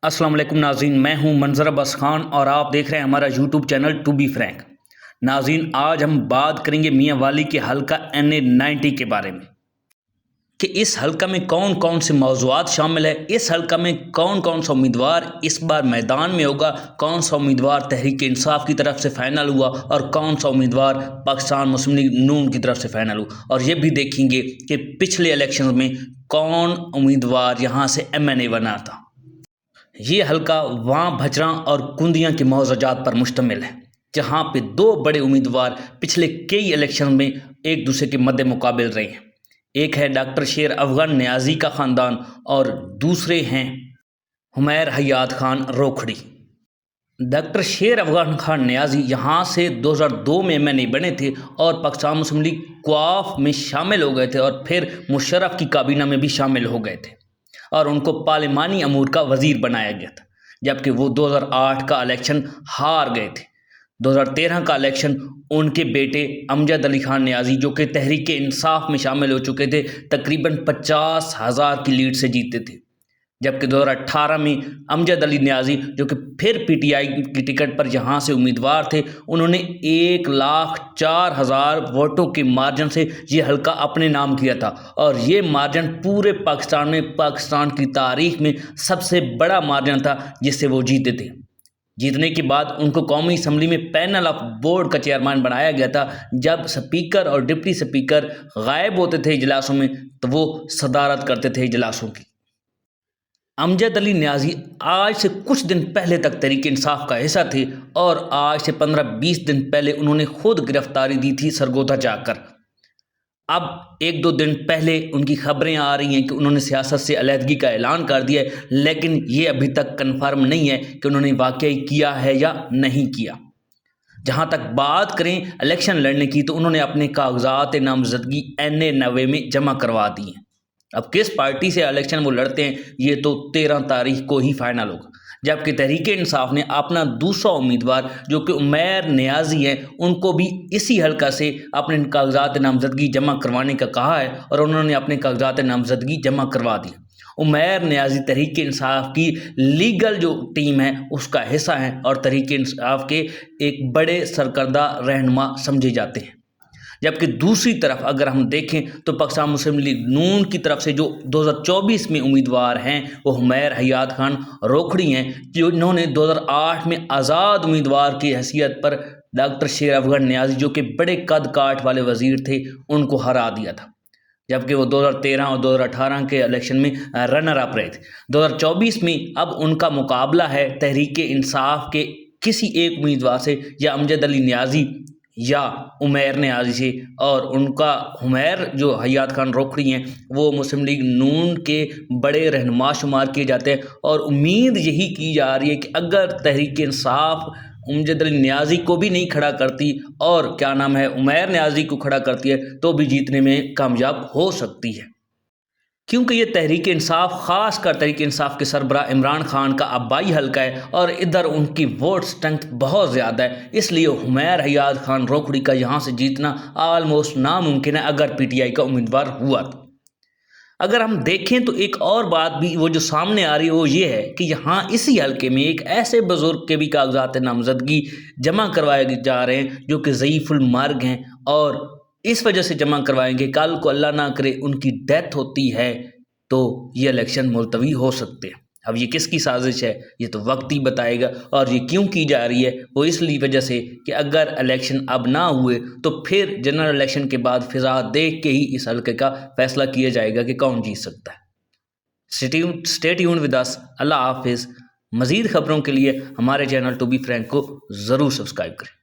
السلام علیکم ناظرین، میں ہوں منظر عباس خان اور آپ دیکھ رہے ہیں ہمارا YouTube channel to be frank. ناظرین، آج ہم بات کریں گے میاں والی کے حلقہ NA-90 کے بارے میں کہ اس حلقہ میں کون کون سے موضوعات شامل ہیں، اس حلقہ میں کون کون سا امیدوار اس بار میدان میں ہوگا، کون سا امیدوار تحریک انصاف کی طرف سے فائنل ہوا اور کون سا امیدوار پاکستان مسلم لیگ نون کی طرف سے فائنل ہوا، اور یہ بھی دیکھیں گے کہ پچھلے الیکشن میں کون امیدوار یہاں سے MNA بنا تھا۔ یہ حلقہ وہاں بھچراں اور کندیاں کے موضوعات پر مشتمل ہے، جہاں پہ دو بڑے امیدوار پچھلے کئی الیکشن میں ایک دوسرے کے مد مقابل رہے ہیں۔ ایک ہے ڈاکٹر شیر افغان نیازی کا خاندان اور دوسرے ہیں عمیر حیات خان روکھڑی۔ ڈاکٹر شیر افغان خان نیازی یہاں سے 2002 میں MNA بنے تھے اور پاکستان مسلم لیگ QAF میں شامل ہو گئے تھے اور پھر مشرف کی کابینہ میں بھی شامل ہو گئے تھے اور ان کو پارلیمانی امور کا وزیر بنایا گیا تھا، جبکہ وہ 2008 کا الیکشن ہار گئے تھے۔ 2013 کا الیکشن ان کے بیٹے امجد علی خان نیازی، جو کہ تحریک انصاف میں شامل ہو چکے تھے، تقریباً 50,000 کی لیڈ سے جیتے تھے، جبکہ 2018 میں امجد علی نیازی، جو کہ پھر PTI کی ٹکٹ پر یہاں سے امیدوار تھے، انہوں نے 1,04,000 ووٹوں کے مارجن سے یہ حلقہ اپنے نام کیا تھا، اور یہ مارجن پورے پاکستان میں پاکستان کی تاریخ میں سب سے بڑا مارجن تھا جس سے وہ جیتے تھے۔ جیتنے کے بعد ان کو قومی اسمبلی میں پینل آف بورڈ کا چیئرمین بنایا گیا تھا۔ جب سپیکر اور ڈپٹی سپیکر غائب ہوتے تھے اجلاسوں میں تو وہ صدارت کرتے تھے اجلاسوں کی۔ امجد علی نیازی آج سے کچھ دن پہلے تک تحریک انصاف کا حصہ تھے اور آج سے 15-20 دن پہلے انہوں نے خود گرفتاری دی تھی سرگودا جا کر۔ اب 1-2 دن پہلے ان کی خبریں آ رہی ہیں کہ انہوں نے سیاست سے علیحدگی کا اعلان کر دیا ہے، لیکن یہ ابھی تک کنفرم نہیں ہے کہ انہوں نے واقعی کیا ہے یا نہیں کیا۔ جہاں تک بات کریں الیکشن لڑنے کی تو انہوں نے اپنے کاغذات نامزدگی NA-90 میں جمع کروا دی ہیں۔ اب کس پارٹی سے الیکشن وہ لڑتے ہیں یہ تو 13 تاریخ کو ہی فائنل ہوگا، جبکہ تحریک انصاف نے اپنا دوسرا امیدوار جو کہ عمیر نیازی ہیں ان کو بھی اسی حلقہ سے اپنے کاغذات نامزدگی جمع کروانے کا کہا ہے اور انہوں نے اپنے کاغذات نامزدگی جمع کروا دی۔ عمیر نیازی تحریک انصاف کی لیگل جو ٹیم ہے اس کا حصہ ہیں اور تحریک انصاف کے ایک بڑے سرکردہ رہنما سمجھے جاتے ہیں، جبکہ دوسری طرف اگر ہم دیکھیں تو پاکستان مسلم لیگ نون کی طرف سے جو 2024 میں امیدوار ہیں وہ عمیر حیات خان روکھڑی ہیں، جو انہوں نے 2008 میں آزاد امیدوار کی حیثیت پر ڈاکٹر شیر افغان نیازی، جو کہ بڑے قد کاٹ والے وزیر تھے، ان کو ہرا دیا تھا، جبکہ وہ 2013 اور 2018 کے الیکشن میں رنر اپ رہے تھے۔ 2024 میں اب ان کا مقابلہ ہے تحریک انصاف کے کسی ایک امیدوار سے، یا امجد علی نیازی یا عمیر نیازی سے، اور ان کا عمیر جو حیات خان روکھڑی ہیں وہ مسلم لیگ نون کے بڑے رہنما شمار کیے جاتے ہیں، اور امید یہی کی جا رہی ہے کہ اگر تحریک انصاف امجد علی نیازی کو بھی نہیں کھڑا کرتی اور عمیر نیازی کو کھڑا کرتی ہے تو بھی جیتنے میں کامیاب ہو سکتی ہے، کیونکہ یہ تحریک انصاف خاص کر تحریک انصاف کے سربراہ عمران خان کا آبائی حلقہ ہے اور ادھر ان کی ووٹ اسٹرینتھ بہت زیادہ ہے، اس لیے عمیر حیات خان روکھڑی کا یہاں سے جیتنا آلموسٹ ناممکن ہے اگر PTI کا امیدوار ہوا تو۔ اگر ہم دیکھیں تو ایک اور بات بھی وہ جو سامنے آ رہی ہے وہ یہ ہے کہ یہاں اسی حلقے میں ایک ایسے بزرگ کے بھی کاغذات نامزدگی جمع کروائے جا رہے ہیں جو کہ ضعیف المرگ ہیں، اور اس وجہ سے جمع کروائیں گے کل کو اللہ نہ کرے ان کی ڈیتھ ہوتی ہے تو یہ الیکشن ملتوی ہو سکتے ہیں۔ اب یہ کس کی سازش ہے یہ تو وقت ہی بتائے گا، اور یہ کیوں کی جا رہی ہے وہ اس لیے وجہ سے کہ اگر الیکشن اب نہ ہوئے تو پھر جنرل الیکشن کے بعد فضا دیکھ کے ہی اس حلقے کا فیصلہ کیا جائے گا کہ کون جیت سکتا ہے۔ Stay tuned with us. اللہ حافظ۔ مزید خبروں کے لیے ہمارے چینل ٹو بی فرینک کو ضرور سبسکرائب کریں۔